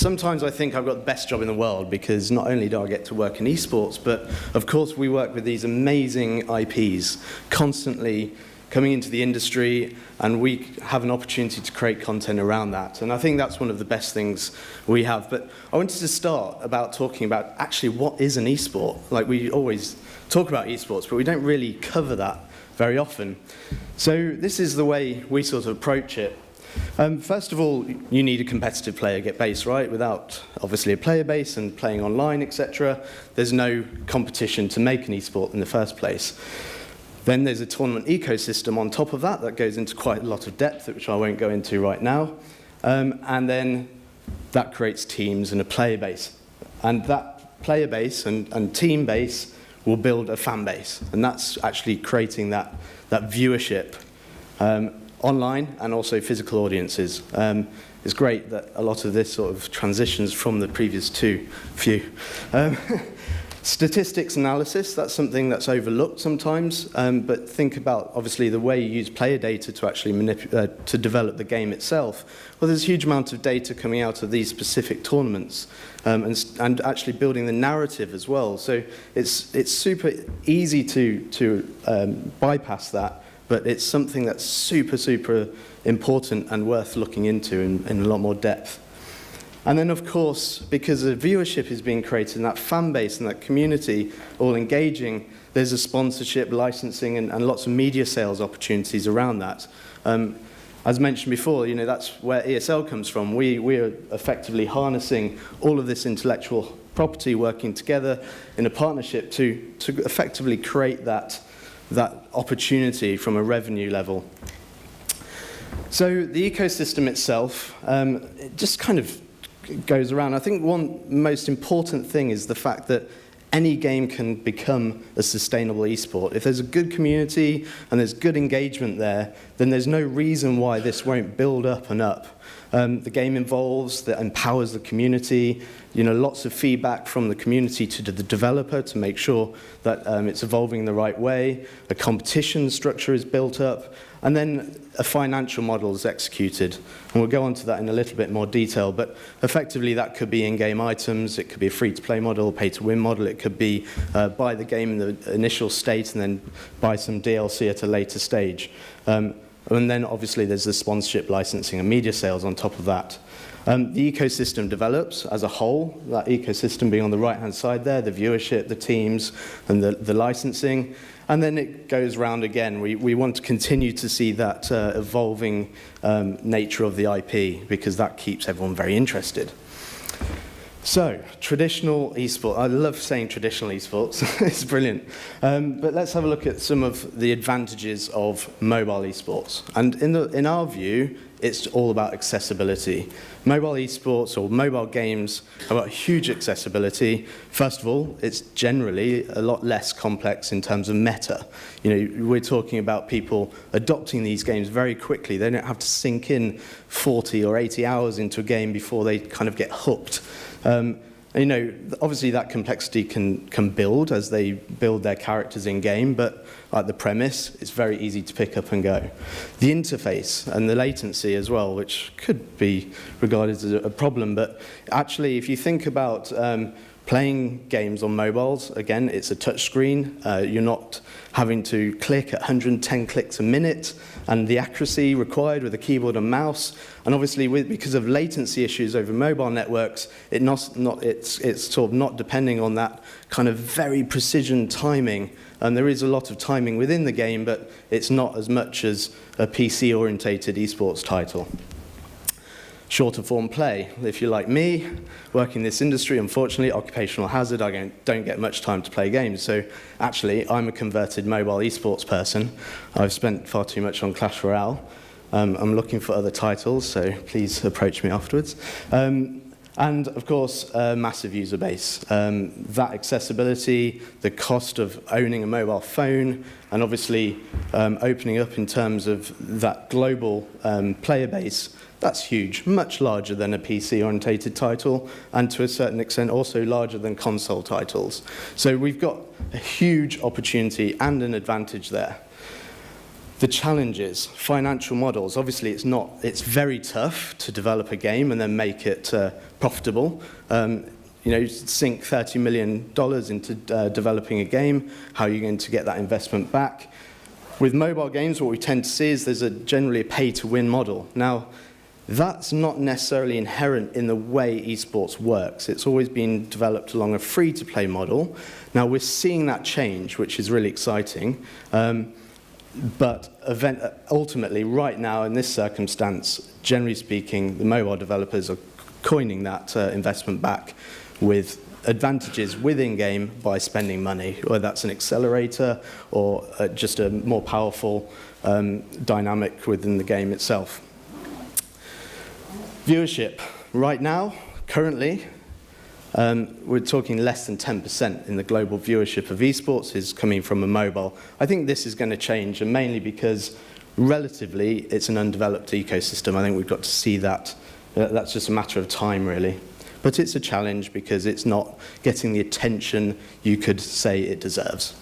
sometimes I think I've got the best job in the world, because not only do I get to work in esports, but of course we work with these amazing IPs constantly coming into the industry, and we have an opportunity to create content around that. And I think that's one of the best things we have. But I wanted to start about talking about actually what is an esport. Like, we always talk about esports, but we don't really cover that very often. So this is the way we sort of approach it. First of all, you need a competitive player base, right? Without, obviously, a player base and playing online, etc., there's no competition to make an esport in the first place. Then there's a tournament ecosystem on top of that goes into quite a lot of depth, which I won't go into right now. And then that creates teams and a player base. And that player base and team base will build a fan base. And that's actually creating that viewership online and also physical audiences. It's great that a lot of this sort of transitions from the previous few. Statistics analysis, that's something that's overlooked sometimes, but think about, obviously, the way you use player data to actually to develop the game itself. Well, there's a huge amount of data coming out of these specific tournaments, and actually building the narrative as well. So it's super easy to bypass that, but it's something that's super, super important and worth looking into in a lot more depth. And then, of course, because the viewership is being created and that fan base and that community all engaging, there's a sponsorship, licensing, and lots of media sales opportunities around that. As mentioned before, that's where ESL comes from. We're effectively harnessing all of this intellectual property, working together in a partnership to effectively create that opportunity from a revenue level. So the ecosystem itself, it just kind of goes around. I think one most important thing is the fact that any game can become a sustainable esport. If there's a good community and there's good engagement there, then there's no reason why this won't build up and up. The game evolves, that empowers the community, lots of feedback from the community to the developer to make sure that it's evolving the right way. A competition structure is built up, and then a financial model is executed. And we'll go on to that in a little bit more detail, but effectively that could be in-game items, it could be a free-to-play model, pay-to-win model, it could be buy the game in the initial state and then buy some DLC at a later stage. And then obviously there's the sponsorship, licensing, and media sales on top of that. The ecosystem develops as a whole, that ecosystem being on the right-hand side there, the viewership, the teams, and the licensing. And then it goes round again. We want to continue to see that evolving nature of the IP, because that keeps everyone very interested. So, traditional esports. I love saying traditional esports. It's brilliant. But let's have a look at some of the advantages of mobile esports. And in our view, it's all about accessibility. Mobile esports or mobile games have got huge accessibility. First of all, it's generally a lot less complex in terms of meta. We're talking about people adopting these games very quickly. They don't have to sink in 40 or 80 hours into a game before they kind of get hooked. Obviously that complexity can build as they build their characters in game, but at the premise, it's very easy to pick up and go. The interface and the latency as well, which could be regarded as a problem, but actually if you think about playing games on mobiles, again, it's a touch screen. You're not having to click at 110 clicks a minute, and the accuracy required with a keyboard and mouse. And obviously, because of latency issues over mobile networks, it's sort of not depending on that kind of very precision timing. And there is a lot of timing within the game, but it's not as much as a PC-orientated esports title. Shorter form play. If you're like me, working in this industry, unfortunately, occupational hazard, I don't get much time to play games. So actually, I'm a converted mobile esports person. I've spent far too much on Clash Royale. I'm looking for other titles, so please approach me afterwards. And of course, a massive user base. That accessibility, the cost of owning a mobile phone, and obviously opening up in terms of that global player base, that's huge, much larger than a PC-orientated title, and to a certain extent also larger than console titles. So we've got a huge opportunity and an advantage there. The challenges, financial models. Obviously, it's very tough to develop a game and then make it profitable. Sink $30 million into developing a game. How are you going to get that investment back? With mobile games, what we tend to see is there's generally a pay-to-win model. Now, that's not necessarily inherent in the way esports works. It's always been developed along a free-to-play model. Now, we're seeing that change, which is really exciting. But ultimately, right now, in this circumstance, generally speaking, the mobile developers are coining that investment back with advantages within game by spending money, whether that's an accelerator or just a more powerful dynamic within the game itself. Viewership. Right now, currently, we're talking less than 10% in the global viewership of esports is coming from a mobile. I think this is going to change, and mainly because relatively it's an undeveloped ecosystem. I think we've got to see that. That's just a matter of time, really. But it's a challenge because it's not getting the attention you could say it deserves.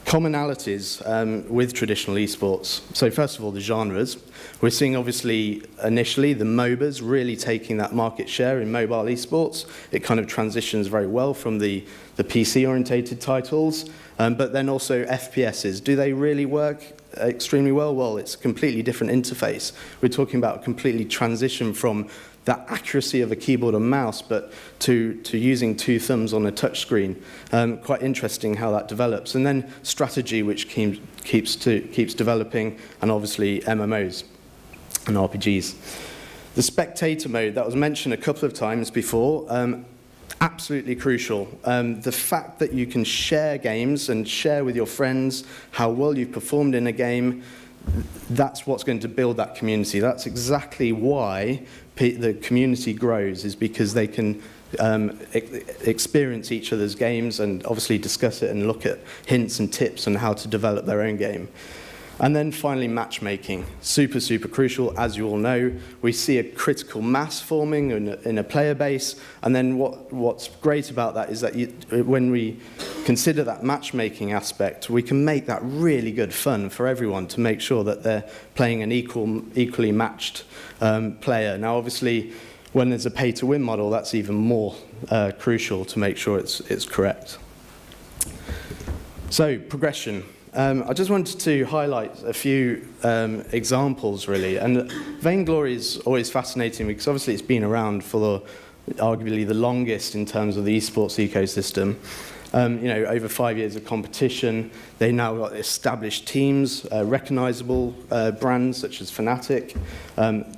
Commonalities with traditional esports. So first of all, the genres. We're seeing, obviously, initially, the MOBAs really taking that market share in mobile esports. It kind of transitions very well from the PC-orientated titles, but then also FPSs. Do they really work extremely well? Well, it's a completely different interface. We're talking about a completely transition from that accuracy of a keyboard and mouse, but to using two thumbs on a touchscreen. Quite interesting how that develops. And then strategy, which keeps developing, and obviously MMOs and RPGs. The spectator mode, that was mentioned a couple of times before, absolutely crucial. The fact that you can share games and share with your friends how well you've performed in a game, that's what's going to build that community. That's exactly why the community grows, is because they can experience each other's games and obviously discuss it and look at hints and tips on how to develop their own game. And then finally, matchmaking. Super, super crucial. As you all know, we see a critical mass forming in a player base. And then what's great about that is that when we consider that matchmaking aspect, we can make that really good fun for everyone to make sure that they're playing an equally matched player. Now, obviously, when there's a pay-to-win model, that's even more crucial to make sure it's correct. So, progression. I just wanted to highlight a few examples, really. And Vainglory is always fascinating because obviously it's been around for arguably the longest in terms of the esports ecosystem. Over 5 years of competition. They now got established teams, recognizable brands such as Fnatic.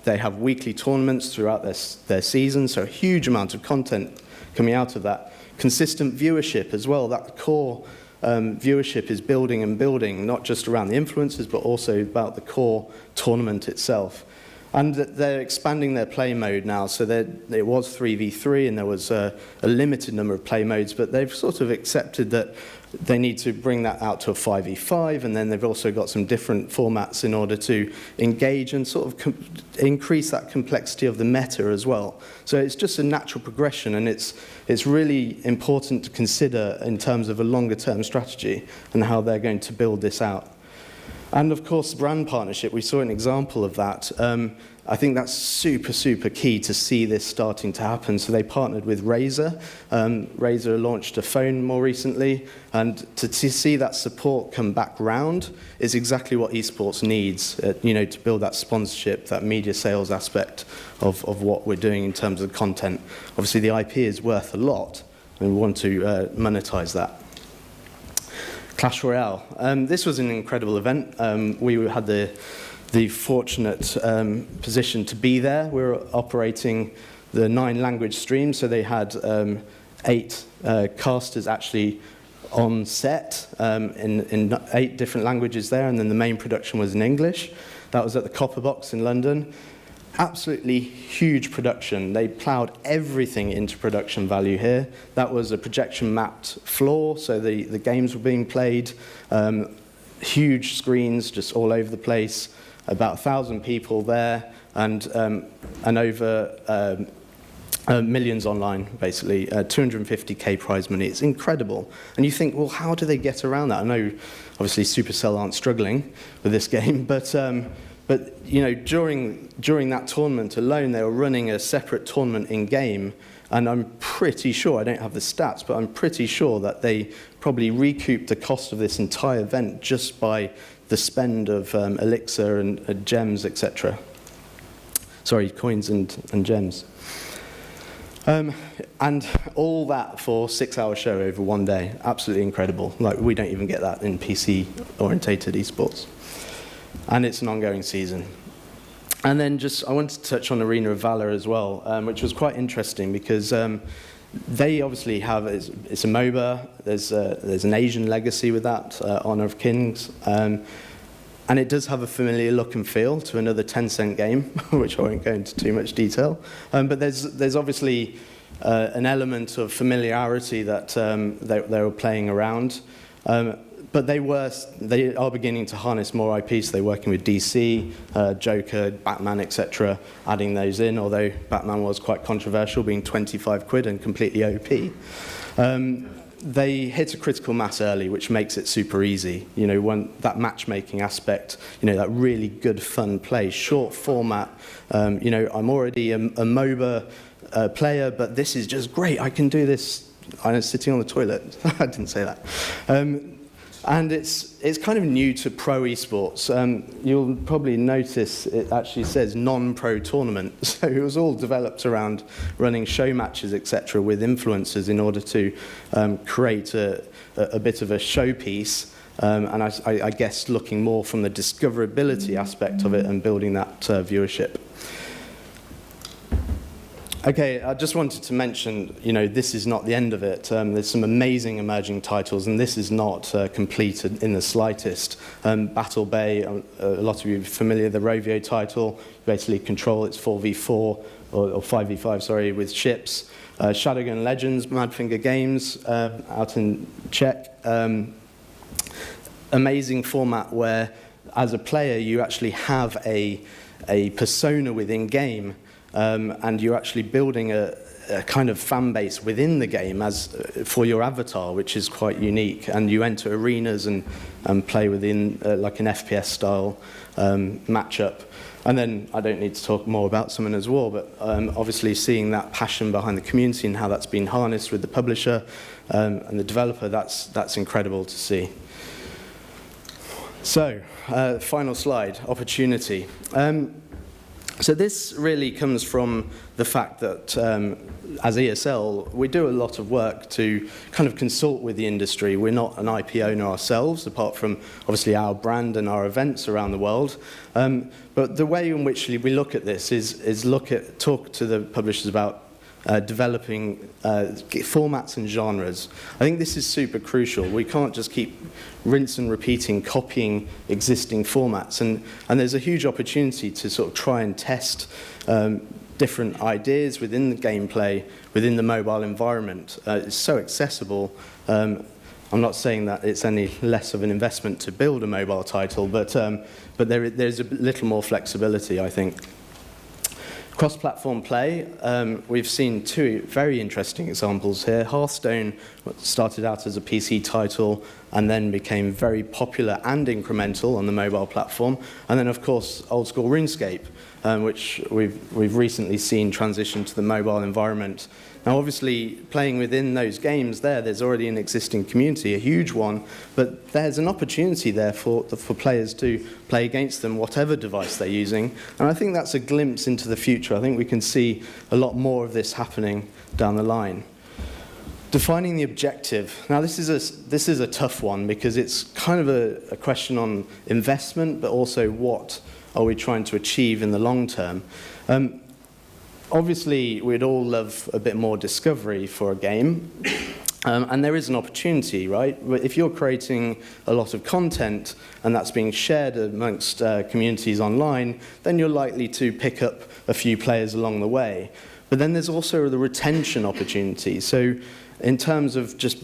They have weekly tournaments throughout their season, so a huge amount of content coming out of that. Consistent viewership as well. That core viewership is building and building, not just around the influencers, but also about the core tournament itself. And they're expanding their play mode now, so it was 3v3 and there was a limited number of play modes, but they've sort of accepted that they need to bring that out to a 5v5, and then they've also got some different formats in order to engage and sort of increase that complexity of the meta as well. So it's just a natural progression, and it's really important to consider in terms of a longer-term strategy and how they're going to build this out. And of course, brand partnership, we saw an example of that. I think that's super, super key to see this starting to happen. So they partnered with Razer. Razer launched a phone more recently, and to see that support come back round is exactly what esports needs, to build that sponsorship, that media sales aspect of what we're doing in terms of content. Obviously, the IP is worth a lot, and we want to monetize that. Clash Royale. This was an incredible event. We had the fortunate position to be there. We were operating the 9-language stream, so they had 8 casters actually on set in 8 different languages there, and then the main production was in English. That was at the Copper Box in London. Absolutely huge production. They ploughed everything into production value here. That was a projection mapped floor, so the games were being played. Huge screens just all over the place. About 1,000 people there, and over millions online, basically, 250k prize money. It's incredible. And you think, well, how do they get around that? I know, obviously, Supercell aren't struggling with this game, but you know, during that tournament alone, they were running a separate tournament in-game, and I'm pretty sure, I don't have the stats, but I'm pretty sure that they probably recouped the cost of this entire event just by the spend of elixir and gems, etc. Sorry, coins and gems. And all that for a 6-hour show over one day. Absolutely incredible. Like, we don't even get that in PC-orientated esports. And it's an ongoing season. And then I wanted to touch on Arena of Valor as well, which was quite interesting because they obviously have, it's a MOBA, there's an Asian legacy with that, Honor of Kings. And it does have a familiar look and feel to another Tencent game, which I won't go into too much detail. But there's obviously an element of familiarity that they were playing around. But they are beginning to harness more IPs. They're working with DC, Joker, Batman, etc., adding those in, although Batman was quite controversial, being 25 quid and completely OP. They hit a critical mass early, which makes it super easy. You know, that matchmaking aspect, you know, that really good fun play, short format. You know, I'm already a MOBA player, but this is just great. I can do this. I was sitting on the toilet. I didn't say that. And it's kind of new to pro esports. You'll probably notice it actually says non-pro tournament. So it was all developed around running show matches, etc., with influencers in order to create a bit of a showpiece. And I guess looking more from the discoverability aspect of it and building that viewership. Okay, I just wanted to mention, you know, this is not the end of it. There's some amazing emerging titles, and this is not completed in the slightest. Battle Bay, a lot of you are familiar with the Rovio title. You basically control its 4v4, or 5v5, sorry, with ships. Shadowgun Legends, Madfinger Games, out in Czech. Amazing format where, as a player, you actually have a persona within game. And you're actually building a kind of fan base within the game for your avatar, which is quite unique. And you enter arenas and play within like an FPS style matchup. And then I don't need to talk more about Summon as War, but obviously seeing that passion behind the community and how that's been harnessed with the publisher and the developer, that's incredible to see. So, final slide, opportunity. So this really comes from the fact that as ESL, we do a lot of work to kind of consult with the industry. We're not an IP owner ourselves, apart from obviously our brand and our events around the world. But the way in which we look at this is talk to the publishers about developing formats and genres. I think this is super crucial. We can't just keep rinse and repeating, copying existing formats. And there's a huge opportunity to sort of try and test different ideas within the gameplay, within the mobile environment. It's so accessible. I'm not saying that it's any less of an investment to build a mobile title, but there's a little more flexibility, I think. Cross-platform play, we've seen two very interesting examples here. Hearthstone started out as a PC title and then became very popular and incremental on the mobile platform. And then, of course, old-school RuneScape, which we've recently seen transition to the mobile environment. Now, obviously, playing within those games there's already an existing community, a huge one, but there's an opportunity there for players to play against them, whatever device they're using. And I think that's a glimpse into the future. I think we can see a lot more of this happening down the line. Defining the objective. Now, this is a tough one because it's kind of a question on investment, but also what are we trying to achieve in the long term. Obviously, we'd all love a bit more discovery for a game, and there is an opportunity, right? If you're creating a lot of content and that's being shared amongst communities online, then you're likely to pick up a few players along the way. But then there's also the retention opportunity. So in terms of just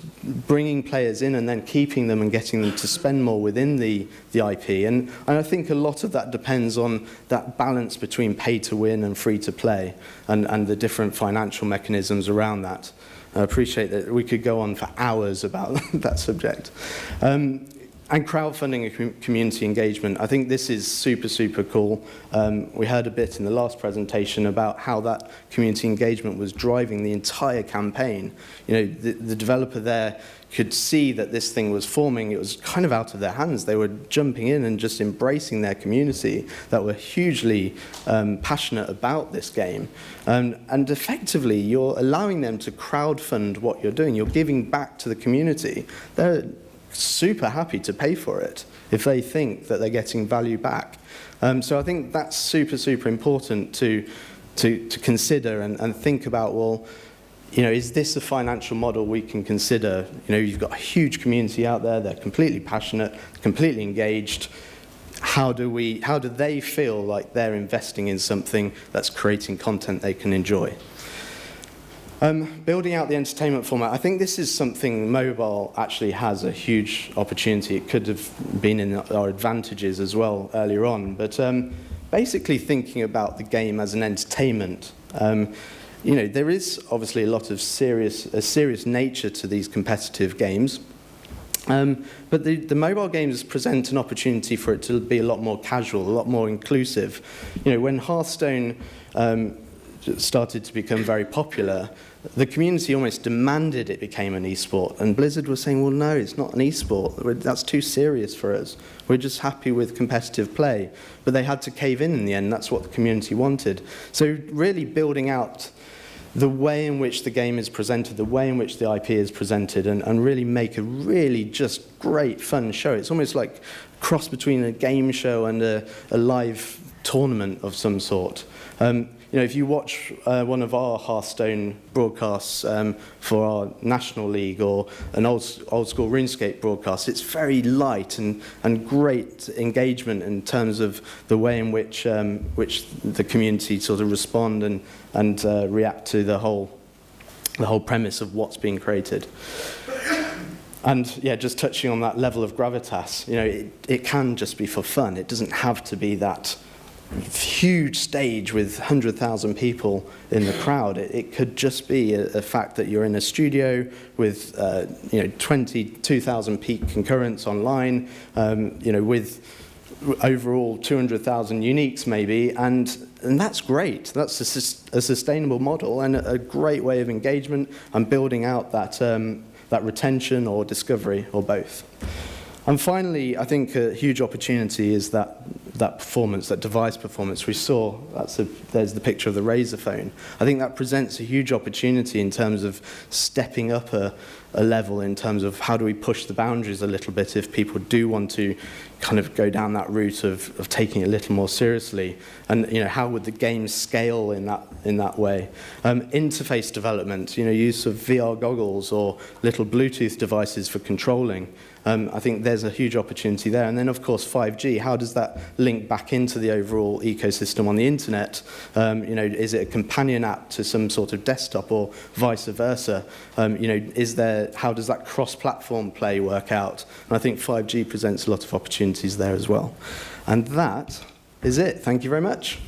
bringing players in and then keeping them and getting them to spend more within the IP. And I think a lot of that depends on that balance between pay to win and free to play and the different financial mechanisms around that. I appreciate that we could go on for hours about that subject. And crowdfunding and community engagement, I think this is super, super cool. We heard a bit in the last presentation about how that community engagement was driving the entire campaign. You know, the developer there could see that this thing was forming. It was kind of out of their hands. They were jumping in and just embracing their community that were hugely passionate about this game. And effectively, you're allowing them to crowdfund what you're doing. You're giving back to the community. They're super happy to pay for it if they think that they're getting value back. So I think that's super, super important to consider and think about, well, you know, is this a financial model we can consider? You know, you've got a huge community out there, they're completely passionate, completely engaged. How do they feel like they're investing in something that's creating content they can enjoy? Building out the entertainment format, I think this is something mobile actually has a huge opportunity. It could have been in our advantages as well earlier on, but basically thinking about the game as an entertainment. You know, there is obviously a lot of serious nature to these competitive games, but the mobile games present an opportunity for it to be a lot more casual, a lot more inclusive. You know, when Hearthstone started to become very popular, the community almost demanded it became an esport, and Blizzard was saying, well, no, it's not an esport, that's too serious for us, we're just happy with competitive play. But they had to cave in the end. That's what the community wanted. So really building out the way in which the game is presented, the way in which the IP is presented, and really make a really just great fun show. It's almost like a cross between a game show and a live tournament of some sort. You know, if you watch one of our Hearthstone broadcasts for our National League or an old school RuneScape broadcast, it's very light and great engagement in terms of the way in which the community sort of respond and react to the whole premise of what's being created. And yeah, just touching on that level of gravitas, you know, it can just be for fun. It doesn't have to be that huge stage with 100,000 people in the crowd. It could just be a fact that you're in a studio with you know, 22,000 peak concurrents online, you know, with overall 200,000 uniques maybe, and that's great. That's a sustainable model and a great way of engagement and building out that retention or discovery or both. And finally, I think a huge opportunity is that performance, that device performance. We saw, there's the picture of the Razer phone. I think that presents a huge opportunity in terms of stepping up a level in terms of how do we push the boundaries a little bit if people do want to kind of go down that route of taking it a little more seriously. And you know, how would the game scale in that way? Interface development, you know, use of VR goggles or little Bluetooth devices for controlling. I think there's a huge opportunity there. And then, of course, 5G, how does that link back into the overall ecosystem on the internet? You know, is it a companion app to some sort of desktop or vice versa? You know, how does that cross-platform play work out? And I think 5G presents a lot of opportunities there as well. And that is it. Thank you very much.